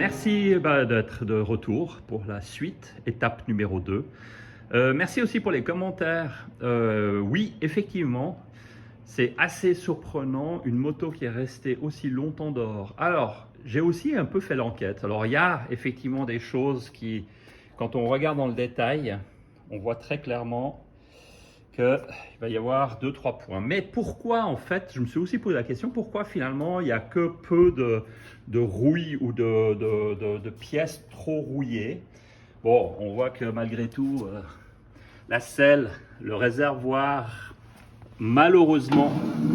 Merci d'être de retour pour la suite, étape numéro 2. Merci aussi pour les commentaires. Oui, effectivement, c'est assez surprenant, une moto qui est restée aussi longtemps dehors. Alors, j'ai aussi un peu fait l'enquête. Alors, il y a effectivement des choses qui, quand on regarde dans le détail, on voit très clairement qu'il va y avoir 2-3 points. Mais pourquoi, en fait, je me suis aussi posé la question, pourquoi finalement il n'y a que peu de rouille ou de pièces trop rouillées? Bon, on voit que malgré tout, la selle, le réservoir, malheureusement,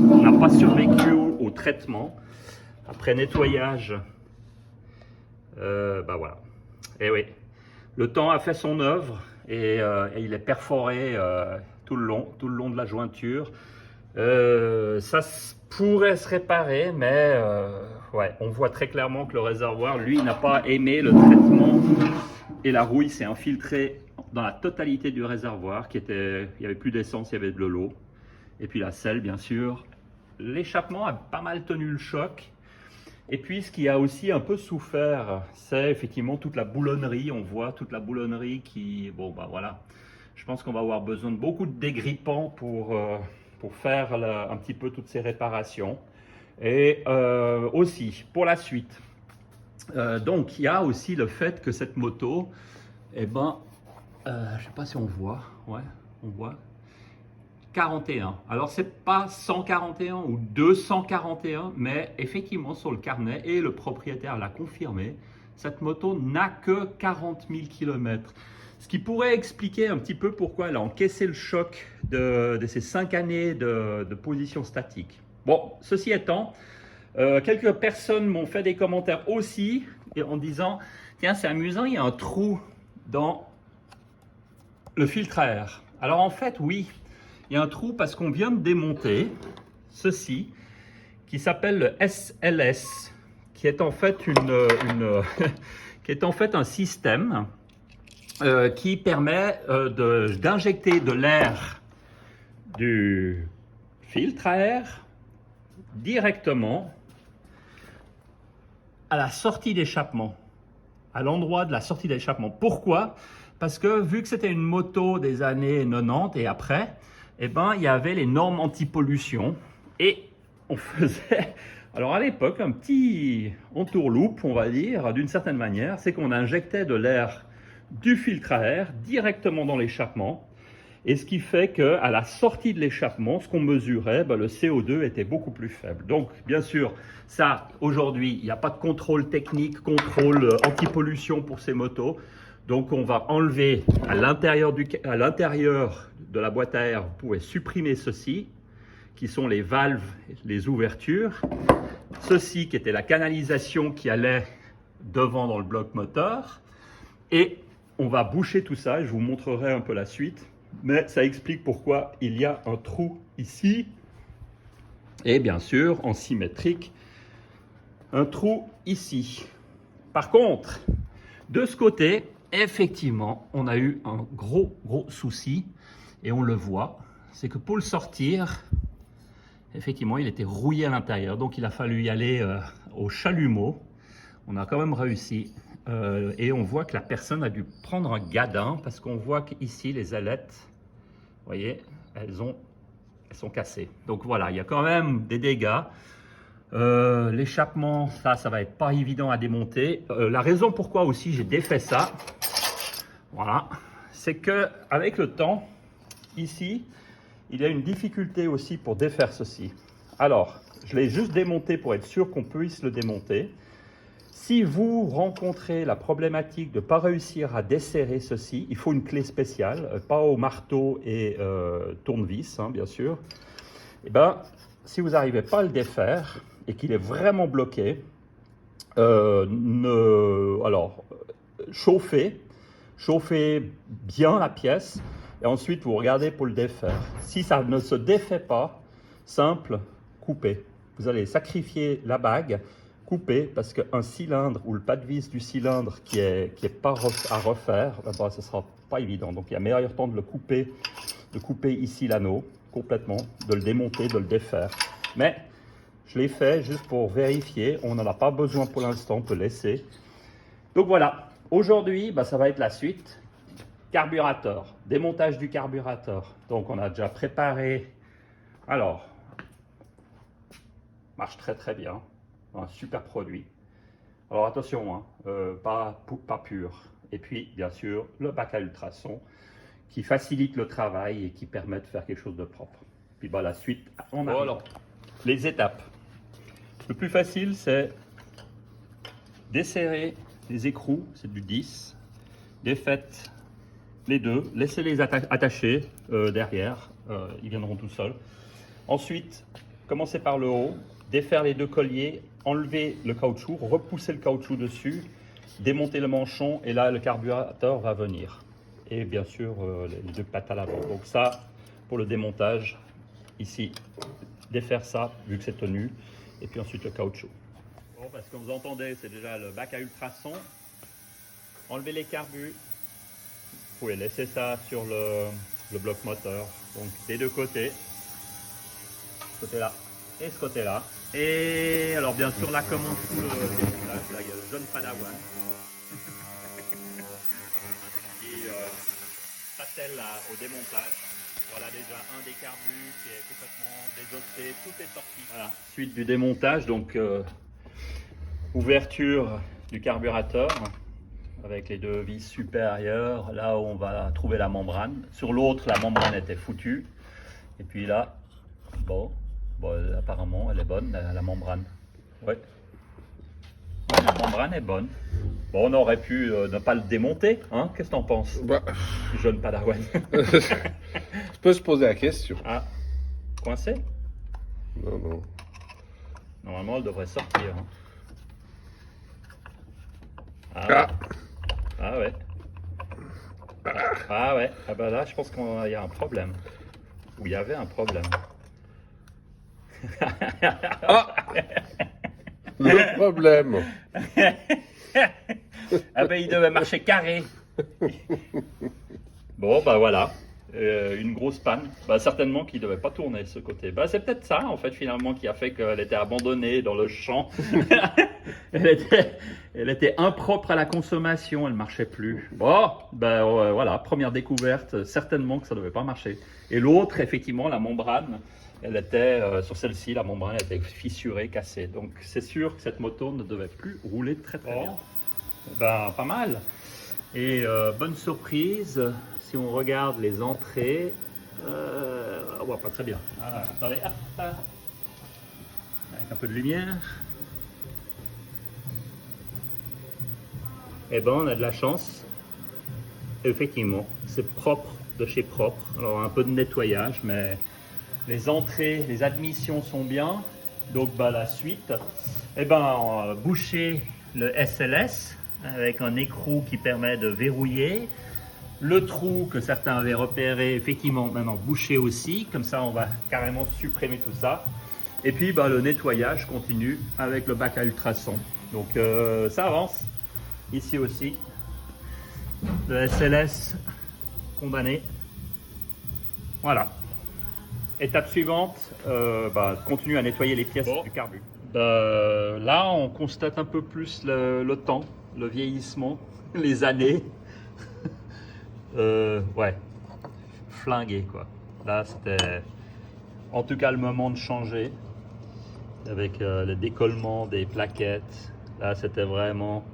n'a pas survécu au traitement. Après nettoyage, voilà. Et oui, le temps a fait son œuvre et il est perforé tout le long de la jointure. Ça pourrait se réparer, mais ouais, on voit très clairement que le réservoir, lui, n'a pas aimé le traitement et la rouille s'est infiltrée dans la totalité du réservoir. Il n'y avait plus d'essence, il y avait de l'eau. Et puis la selle, bien sûr. L'échappement a pas mal tenu le choc. Et puis, ce qui a aussi un peu souffert, c'est effectivement toute la boulonnerie. On voit toute la boulonnerie qui, bon, voilà. Je pense qu'on va avoir besoin de beaucoup de dégrippants pour faire un petit peu toutes ces réparations. Et aussi, pour la suite. Donc, il y a aussi le fait que cette moto, je ne sais pas si on voit, ouais, on voit, 41. Alors, c'est pas 141 ou 241, mais effectivement, sur le carnet, et le propriétaire l'a confirmé, cette moto n'a que 40 000 km. Ce qui pourrait expliquer un petit peu pourquoi elle a encaissé le choc de ces 5 années de position statique. Bon, ceci étant, quelques personnes m'ont fait des commentaires aussi en disant « Tiens, c'est amusant, il y a un trou dans le filtre à air. » Alors en fait, oui. Il y a un trou parce qu'on vient de démonter ceci qui s'appelle le SLS, qui est en fait, qui est en fait un système qui permet d'injecter de l'air du filtre à air directement à la sortie d'échappement, à l'endroit de la sortie d'échappement. Pourquoi? Parce que vu que c'était une moto des années 90 et après, eh ben, il y avait les normes anti-pollution et on faisait, alors à l'époque, un petit entourloupe, on va dire, d'une certaine manière, c'est qu'on injectait de l'air du filtre à air directement dans l'échappement. Et ce qui fait qu'à la sortie de l'échappement, ce qu'on mesurait, le CO2 était beaucoup plus faible. Donc, bien sûr, ça, aujourd'hui, il n'y a pas de contrôle technique, contrôle anti-pollution pour ces motos. Donc, on va enlever à l'intérieur de la boîte à air, vous pouvez supprimer ceci, qui sont les valves, les ouvertures. Ceci qui était la canalisation qui allait devant dans le bloc moteur. Et on va boucher tout ça, je vous montrerai un peu la suite. Mais ça explique pourquoi il y a un trou ici. Et bien sûr, en symétrique, un trou ici. Par contre, de ce côté, effectivement, on a eu un gros souci. Et on le voit, c'est que pour le sortir, effectivement, il était rouillé à l'intérieur. Donc, il a fallu y aller au chalumeau. On a quand même réussi. Et on voit que la personne a dû prendre un gadin parce qu'on voit qu'ici, les ailettes, vous voyez, elles sont cassées. Donc voilà, il y a quand même des dégâts. L'échappement, ça va être pas évident à démonter. La raison pourquoi aussi j'ai défait ça, voilà, c'est que avec le temps, ici, il y a une difficulté aussi pour défaire ceci. Alors, je l'ai juste démonté pour être sûr qu'on puisse le démonter. Si vous rencontrez la problématique de ne pas réussir à desserrer ceci, il faut une clé spéciale, pas au marteau et tournevis, hein, bien sûr. Et ben, si vous n'arrivez pas à le défaire et qu'il est vraiment bloqué, chauffez bien la pièce et ensuite vous regardez pour le défaire. Si ça ne se défait pas, simple, coupez. Vous allez sacrifier la bague, couper parce qu'un cylindre ou le pas de vis du cylindre qui est pas à refaire, ce ne sera pas évident. Donc il y a meilleur temps de couper ici l'anneau complètement, de le démonter, de le défaire. Mais je l'ai fait juste pour vérifier, on n'en a pas besoin pour l'instant, on peut laisser. Donc voilà, aujourd'hui, ça va être la suite. Carburateur, démontage du carburateur. Donc on a déjà préparé. Alors, marche très très bien, un super produit. Alors attention, hein, pas pur. Et puis bien sûr le bac à ultrasons qui facilite le travail et qui permet de faire quelque chose de propre. Puis la suite, on a alors les étapes. Le plus facile, c'est desserrer les écrous, c'est du 10, défaites les deux, laissez-les attacher derrière, ils viendront tout seuls. Ensuite, commencez par le haut, défaire les deux colliers, enlever le caoutchouc, repousser le caoutchouc dessus, démonter le manchon et là le carburateur va venir. Et bien sûr les deux pattes à l'avant. Donc ça, pour le démontage, ici, défaire ça vu que c'est tenu, et puis ensuite le caoutchouc. Bon, parce que vous entendez, c'est déjà le bac à ultrasons. Enlevez les carbus. Vous pouvez laisser ça sur le bloc moteur, donc des deux côtés, ce côté-là et ce côté-là. Et alors bien sûr là commence tout le démontage, là il y a le jeune padawan qui s'attelle au démontage. Voilà déjà un des carbus qui est complètement désossé, tout est sorti. Voilà. Suite du démontage, donc ouverture du carburateur avec les deux vis supérieures, là où on va trouver la membrane. Sur l'autre, la membrane était foutue. Et puis là, bon, apparemment, elle est bonne, la membrane. Ouais. La membrane est bonne. Bon, on aurait pu ne pas le démonter, hein? Qu'est-ce que t'en penses, jeune padawan? Je peux se poser la question. Ah, coincé? Non, non. Normalement, elle devrait sortir. Hein. Ah. Ah ouais. Ah ouais. Ah bah là, je pense qu'il y a un problème. Ou il y avait un problème. Ah. Le problème. Ah ben il devait marcher carré. Bon voilà. Une grosse panne. Certainement qu'il ne devait pas tourner ce côté. C'est peut-être ça en fait finalement qui a fait qu'elle était abandonnée dans le champ. elle était impropre à la consommation, elle ne marchait plus. Bon, voilà, première découverte, certainement que ça ne devait pas marcher. Et l'autre, effectivement, la membrane, elle était, sur celle-ci, la membrane était fissurée, cassée. Donc c'est sûr que cette moto ne devait plus rouler très bien. Pas mal. Et bonne surprise, si on regarde les entrées, on voit pas très bien. Attendez, hop, avec un peu de lumière. Eh ben, on a de la chance. Effectivement, c'est propre de chez propre. Alors un peu de nettoyage, mais les entrées, les admissions sont bien. Donc la suite, boucher le SLS avec un écrou qui permet de verrouiller. Le trou que certains avaient repéré, effectivement, maintenant bouché aussi. Comme ça, on va carrément supprimer tout ça. Et puis le nettoyage continue avec le bac à ultrasons. Donc ça avance. Ici aussi, le SLS condamné. Voilà. Étape suivante, continue à nettoyer les pièces du carbu. Là, on constate un peu plus le temps, le vieillissement, les années. Ouais, flingué quoi. Là, c'était en tout cas le moment de changer avec le décollement des plaquettes. Là, c'était vraiment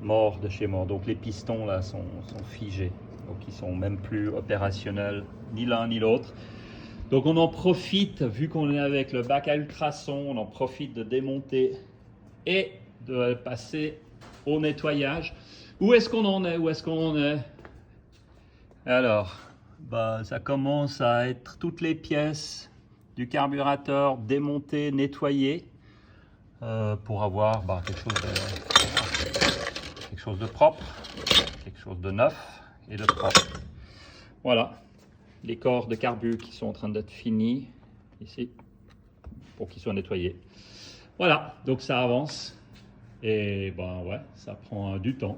mort de chez mort. Donc les pistons là sont figés, donc ils sont même plus opérationnels ni l'un ni l'autre. Donc on en profite, vu qu'on est avec le bac à ultrasons, on en profite de démonter et de passer au nettoyage. Où est-ce qu'on en est? Alors ça commence à être toutes les pièces du carburateur démontées, nettoyées pour avoir quelque chose de propre, quelque chose de neuf et de propre. Voilà, les corps de carbu qui sont en train d'être finis ici pour qu'ils soient nettoyés. Voilà, donc ça avance et ouais, ça prend du temps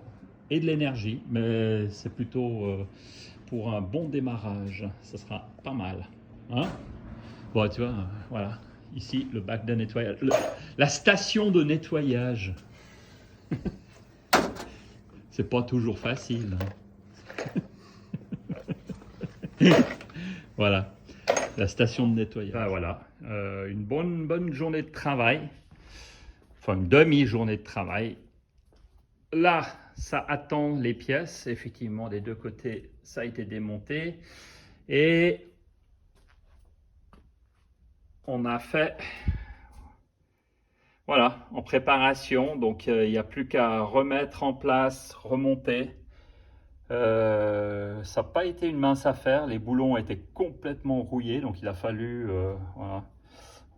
et de l'énergie, mais c'est plutôt pour un bon démarrage, ça sera pas mal. Hein? Bon, tu vois, voilà, ici le bac de nettoyage, la station de nettoyage. C'est pas toujours facile. Voilà, la station de nettoyage. Ben voilà, une bonne journée de travail, enfin une demi-journée de travail. Là, ça attend les pièces. Effectivement, des deux côtés, ça a été démonté. Et on a fait, voilà, en préparation. Donc, il n'y a plus qu'à remettre en place, remonter. Ça n'a pas été une mince affaire. Les boulons étaient complètement rouillés. Donc, il a fallu,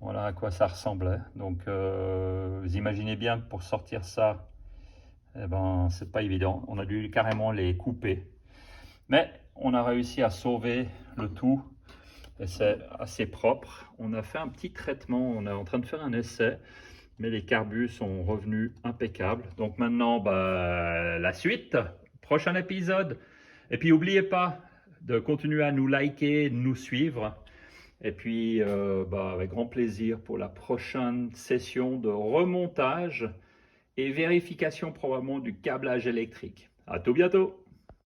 voilà à quoi ça ressemblait. Donc, vous imaginez bien que pour sortir ça, eh ben, c'est pas évident. On a dû carrément les couper. Mais on a réussi à sauver le tout. Et c'est assez propre. On a fait un petit traitement. On est en train de faire un essai. Mais les carbus sont revenus impeccables. Donc maintenant, bah, la suite, prochain épisode. Et puis, n'oubliez pas de continuer à nous liker, de nous suivre. Et puis, bah, avec grand plaisir pour la prochaine session de remontage et vérification probablement du câblage électrique. À tout bientôt!